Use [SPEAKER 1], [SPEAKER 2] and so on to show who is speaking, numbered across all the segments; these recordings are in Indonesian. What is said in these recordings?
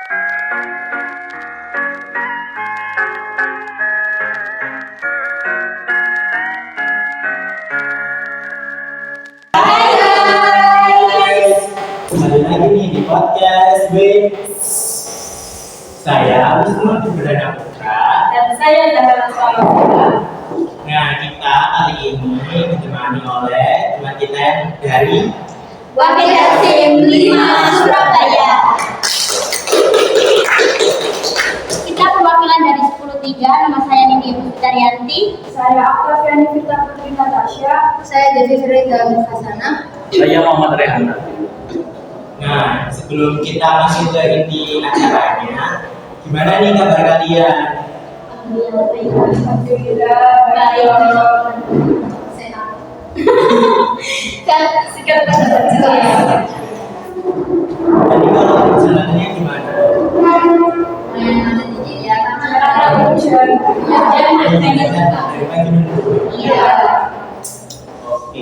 [SPEAKER 1] Kembali lagi nih di podcast with saya Wisnu Perdana Putra
[SPEAKER 2] dan saya Zahra Salawati.
[SPEAKER 1] Nah, kita kali ini ditemani oleh teman kita yang dari
[SPEAKER 2] Wakil Hakim 5 Surabaya. Kita perwakilan dari 10-3. Nama saya Nindi Putarianti.
[SPEAKER 3] Saya Octaviani Vita Putri Natasha.
[SPEAKER 2] Saya Devi Firida Hasana.
[SPEAKER 4] Saya Muhammad Rehana.
[SPEAKER 1] Nah, sebelum kita masuk ke inti acaranya, gimana nih kabar kalian?
[SPEAKER 3] Alhamdulillah
[SPEAKER 2] Baik. Sehat. Kan sikap kita
[SPEAKER 1] Tadi kalau perjalanannya gimana?
[SPEAKER 3] karena hujan.
[SPEAKER 1] Dari pagi minggu.
[SPEAKER 2] Iya.
[SPEAKER 1] Oke.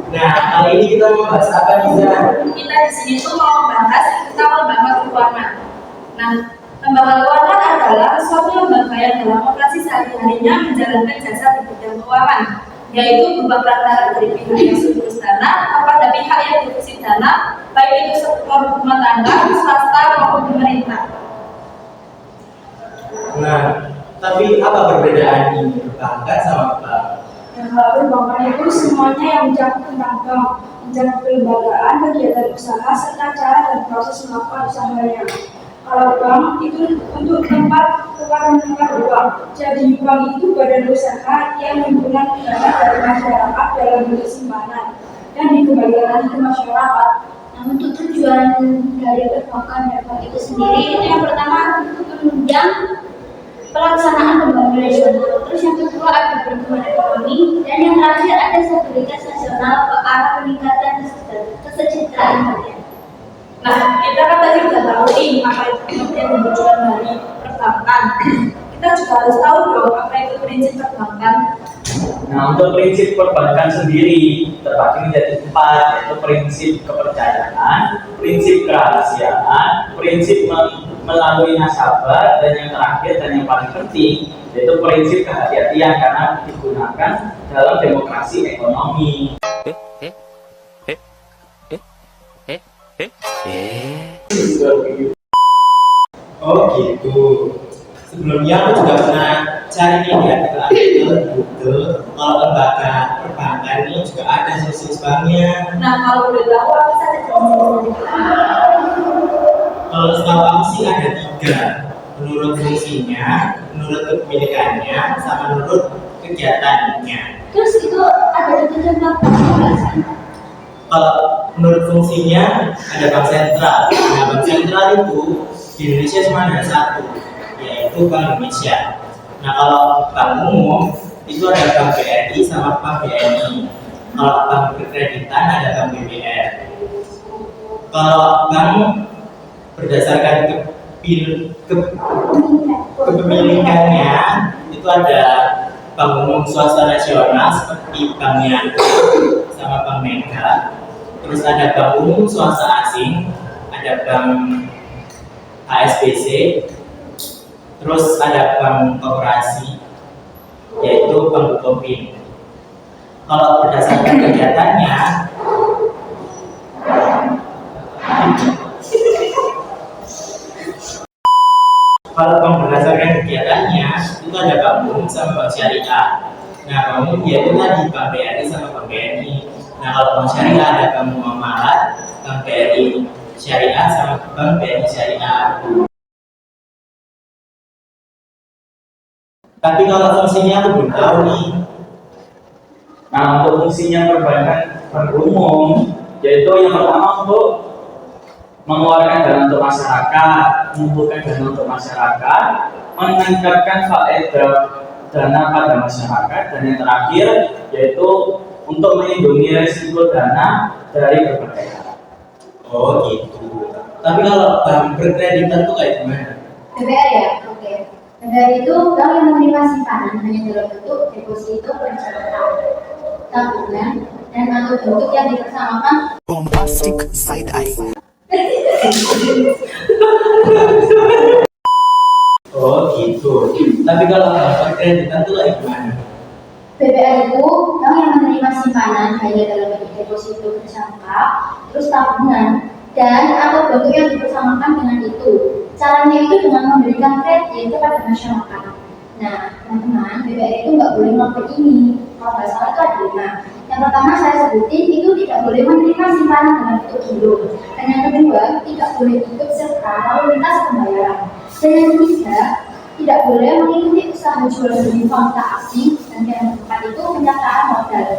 [SPEAKER 1] Nah, kali ini kita mau bahas apa nih, Zah?
[SPEAKER 2] Kita di sini tuh mau membahas tentang lembaga keuangan. Nah, lembaga keuangan adalah suatu lembaga yang dalam operasi sehari-harinya menjalankan jasa di bidang keuangan, yaitu berupa perantara dari pihak yang surplus dana kepada pihak yang defisit dana, baik itu sektor rumah tangga, swasta maupun pemerintah.
[SPEAKER 1] Nah, tapi apa perbedaan ini perbankan sama bank?
[SPEAKER 3] Yang kalau perbankan itu semuanya yang mencakup tentang bank, mencakup kelembagaan, kegiatan usaha, serta cara dan proses melakukan usahanya. Kalau bank itu untuk tempat tukar menukar uang. Jadi bank itu badan usaha yang menggunakan dana dari masyarakat dalam bentuk simpanan dan dikembalikan lagi ke masyarakat.
[SPEAKER 2] Nah, untuk tujuan dari perbankan dan bank itu sendiri, itu yang pertama untuk menunjang pelaksanaan pembangunan nasional, terus yang kedua ada pertumbuhan ekonomi, dan yang terakhir ada stabilitas nasional ke arah peningkatan kesejahteraan rakyat. Nah, kita kan tadi sudah tahu nih apa itu yang tujuan dari perbankan. Kita juga harus tahu dong apa itu prinsip perbankan.
[SPEAKER 4] Nah, untuk prinsip perbankan sendiri terbagi menjadi 4, yaitu prinsip kepercayaan, prinsip kerahasiaan, prinsip melalui nasabah, dan yang terakhir dan yang paling penting yaitu prinsip kehati-hatian karena digunakan dalam demokrasi ekonomi.
[SPEAKER 1] Oh gitu. Sebelumnya aku juga pernah cari nih di artikel Google kalau lembaga perbankan ini juga ada jenis banknya.
[SPEAKER 2] Nah, kalau udah tahu apa saja jenis-jenis.
[SPEAKER 1] Kalau setahu aku sih ada 3, menurut fungsinya, menurut kepemilikannya, sama menurut kegiatannya.
[SPEAKER 2] Terus itu ada contoh sih?
[SPEAKER 1] Kalau menurut fungsinya ada bank sentral. Nah, bank sentral itu di Indonesia cuma ada 1, yaitu Bank Indonesia. Nah, kalau bank umum itu ada Bank BRI sama Bank BNI. Kalau bank berkreditan ada Bank BBR. Kalau bank berdasarkan kepemilikannya itu ada bank umum swasta nasional seperti Banknya sama Bank Mega. Terus ada bank umum swasta asing, ada Bank HSBC. Terus ada bank koperasi, yaitu Bank Bukopin. Kalau berdasarkan kegiatannya, itu ada bank umum sama bank syariah. Nah, bank umum yaitu tadi Bank BRI sama Bank BNI. Nah, kalau bank syariah ada Bank Muamalat, Bank BRI Syariah sama Bank BNI Syariah. Tapi kalau fungsinya aku belum tahu nih.
[SPEAKER 4] Nah, untuk fungsinya perbankan bank umum, yaitu yang pertama untuk mengeluarkan dana untuk masyarakat, mengumpulkan dana untuk masyarakat, meningkatkan faedah dana pada masyarakat, dan yang terakhir yaitu untuk melindungi risiko dana dari berbagai hal.
[SPEAKER 1] Oh gitu. Tapi kalau bank berkreditan tuh kayak gimana?
[SPEAKER 2] BBR ya, oke. BBR itu bank yang menerima simpanan hanya dalam bentuk deposito, pencatatan, tabungan, dan atau bentuk yang dipersamakan.
[SPEAKER 5] Bombastic side eye.
[SPEAKER 1] Tapi kalau bank kreditan itu kayak gimana?
[SPEAKER 2] BPR itu bank yang menerima simpanan hanya dalam bentuk deposito berjangka, terus tabungan, dan atau bentuk yang dipersamakan dengan itu. Caranya itu dengan memberikan kredit kepada masyarakat. Nah, teman-teman, BPR itu nggak boleh melakukan ini. Kalau nggak salah itu ada 5. Yang pertama saya sebutin itu tidak boleh menerima simpanan dengan bentuk giro. Dan yang kedua, tidak boleh ikut serta lalu lintas pembayaran. Dan yang ketiga, tidak boleh mengikuti usaha jual beli valuta asing, dan yang keempat itu penyataan modal.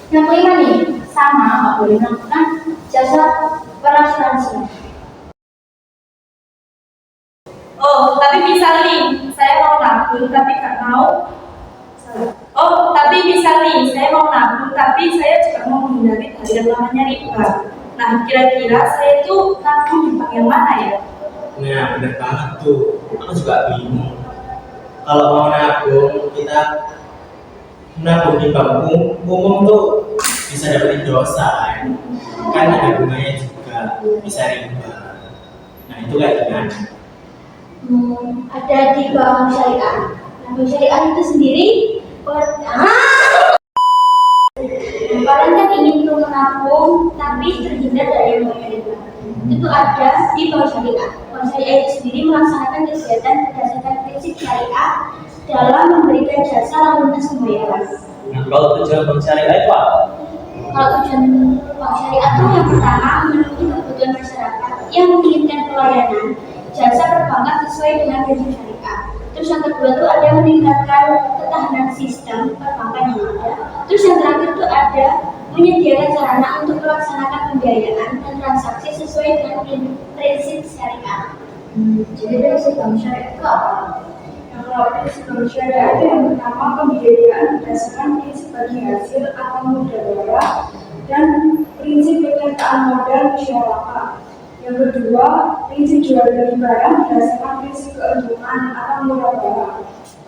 [SPEAKER 2] Yang kelima nih, sama nggak boleh melakukan jasa perasuransian.
[SPEAKER 3] Oh, tapi misal nih, saya mau nabung tapi nggak mau. Oh, tapi misal nih, saya mau nabung tapi saya juga mau menghindari dari yang namanya riba. Nah, kira-kira saya itu nabung di bank yang mana ya?
[SPEAKER 1] Nah, bener banget tuh. Aku juga bingung. Kalau mau nabung, kita nabung di bank umum tuh bisa dapetin dosa kan ada bunganya juga, bisa riba. Nah, itu kayak gimana?
[SPEAKER 2] Ada di bank syariah. Nah, bank syariah itu sendiri kalian kan ingin menabung tapi terhindar dari yang namanya riba. Itu ada di bank syariah. Bank syariah itu sendiri melaksanakan kegiatan berdasarkan prinsip syariah dalam memberikan jasa lalu lintas pembayaran.
[SPEAKER 4] Nah, kalau tujuan bank syariah itu apa?
[SPEAKER 2] Kalau tujuan bank syariah itu yang pertama memenuhi kebutuhan masyarakat yang menginginkan pelayanan jasa perbankan sesuai dengan prinsip syariah. Terus yang kedua itu ada meningkatkan ketahanan sistem perbankan yang ada. Terus yang terakhir itu ada menyediakan sarana untuk melaksanakan pembiayaan dan transaksi sesuai dengan prinsip syariah. Jadi prinsip bank syariah itu apa?
[SPEAKER 3] Kalau prinsip bank syariah itu yang pertama pembiayaan berdasarkan prinsip bagi hasil atau mudahara dan prinsip penyertaan modal musyawarah. Yang kedua, prinsip jual beli barang berdasarkan prinsip keuntungan atau murabahah.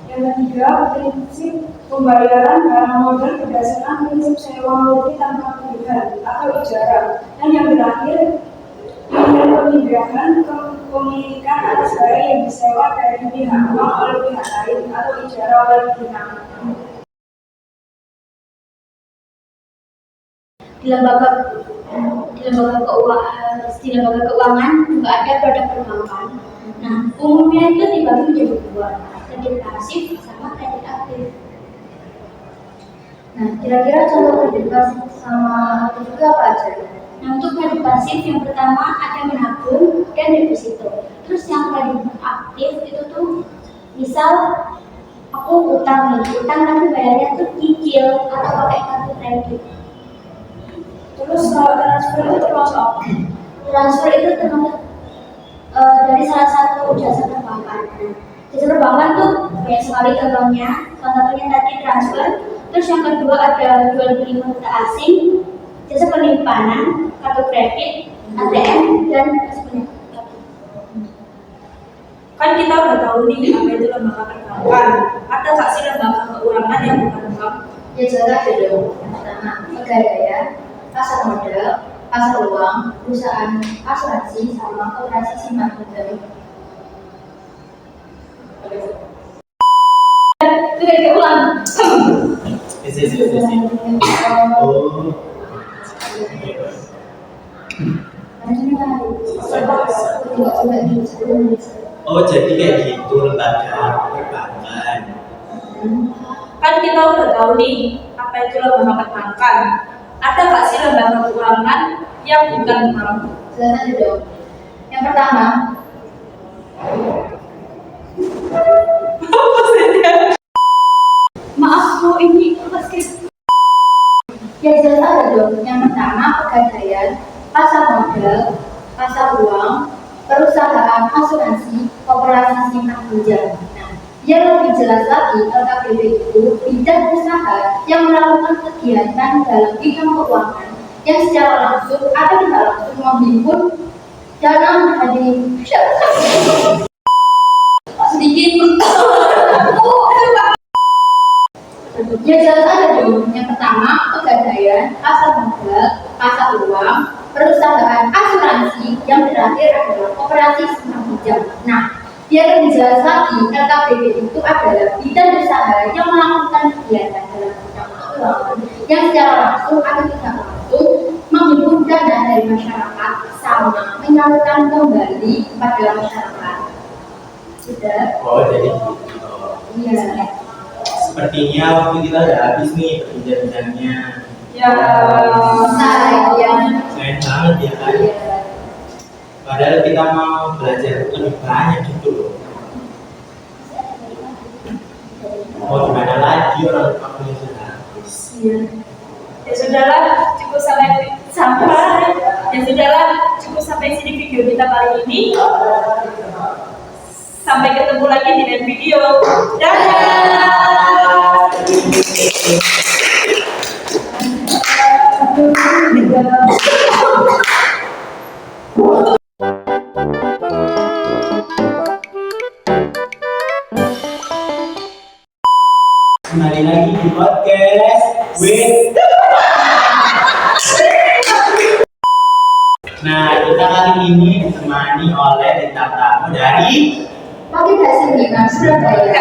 [SPEAKER 3] Yang ketiga, prinsip pembayaran barang modal berdasarkan prinsip sewa murni tanpa pilihan atau ijarah. Dan yang terakhir, pemindahan kepemilikan atas barang yang disewa dari pihak bank oleh pihak lain atau ijarah oleh pihak.
[SPEAKER 2] Di lembaga keuangan juga ada produk perbankan. Nah, umumnya itu dibagi menjadi 2, kredit pasif sama kredit aktif. Nah, kira-kira contoh kredit pasif sama aktif itu apa aja? Nah, untuk kredit pasif yang pertama ada menabung dan deposito. Terus yang kredit aktif itu tuh misal aku utang tapi bayarnya tuh cicil atau pakai kartu kredit.
[SPEAKER 3] Terus kalau transfer itu termasuk apa?
[SPEAKER 2] Transfer itu termasuk dari salah satu jasa perbankan. Jasa perbankan tuh banyak sekali contohnya. Salah satunya tadi transfer. Terus yang kedua ada jual beli valuta asing, jasa penyimpanan, kartu kredit, ATM, dan jasa penyimpanan.
[SPEAKER 3] Kan kita udah tahu nih apa itu lembaga perbankan. Ada nggak sih lembaga keuangan yang bukan bank?
[SPEAKER 2] Ya jelas ada dong. Yang pertama pegadaian, pasar modal, pasar uang, perusahaan asuransi, sama koperasi simpan pinjam. Itu dari ulang.
[SPEAKER 1] Oh. Oh, jadi kayak gitu lembaga perbankan.
[SPEAKER 3] Kan kita udah tahu nih apa itu lembaga perbankan. Ada nggak sih lembaga keuangan yang bukan bank?
[SPEAKER 2] Jelas aja dong. Yang pertama, maaf bu, ini basket. Ya jelas ada dong. Yang pertama pegadaian, pasar modal, pasar uang, perusahaan asuransi, koperasi simpan pinjam. Nah, biar lebih jelas lagi, LKPB itu bidang usaha yang melakukan kegiatan dalam bidang keuangan yang secara langsung atau tidak langsung menghimpun dana dari sedikit. Ya jelas ada dong. Yang pertama pegadaian, pasar modal, pasar uang, perusahaan asuransi, yang terakhir adalah koperasi simpan pinjam. Nah, Biar lebih jelas lagi, LKPD itu adalah bidang usaha yang melakukan kegiatan dalam bidang keuangan yang secara langsung atau tidak langsung menghimpun dana dari masyarakat sama menyalurkan kembali kepada masyarakat. Sudah?
[SPEAKER 1] Oh, jadi gitu.
[SPEAKER 2] Iya.
[SPEAKER 1] Sepertinya waktu kita udah habis nih berbincang-bincangnya.
[SPEAKER 3] Ya.
[SPEAKER 2] Sayang.
[SPEAKER 1] Sayang banget ya kan.
[SPEAKER 2] Iya.
[SPEAKER 1] Padahal kita mau belajar lebih banyak gitu loh. Mau gimana lagi orang waktunya sudah habis.
[SPEAKER 3] Iya. Ya sudahlah, cukup sampai ya sudahlah, cukup sampai sini video kita kali ini. Sampai ketemu lagi di lain video. Dadah.
[SPEAKER 1] Kembali lagi di podcast with. Nah, kita kali ini ditemani oleh bintang tamu dari
[SPEAKER 2] Wakil Hasil Bima Surabaya.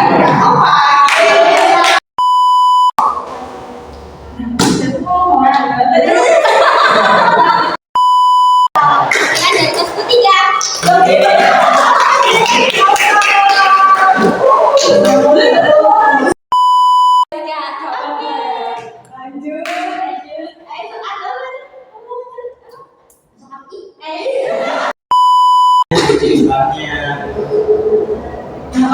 [SPEAKER 2] Kan dari kelas ketiga.
[SPEAKER 1] sebabnya.
[SPEAKER 2] Enggak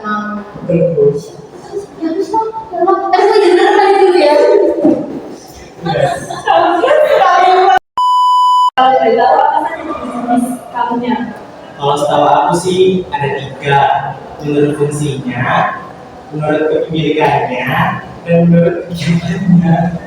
[SPEAKER 2] mau.
[SPEAKER 1] Terus.
[SPEAKER 2] Ya terus kok, aku beneran kali dulu ya.
[SPEAKER 1] Kalau setahu aku sih ada 3, menurut fungsinya, menurut kepemilikannya, dan menurut kegiatannya.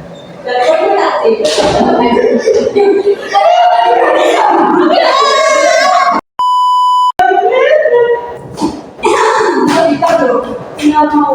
[SPEAKER 3] Tinggal mau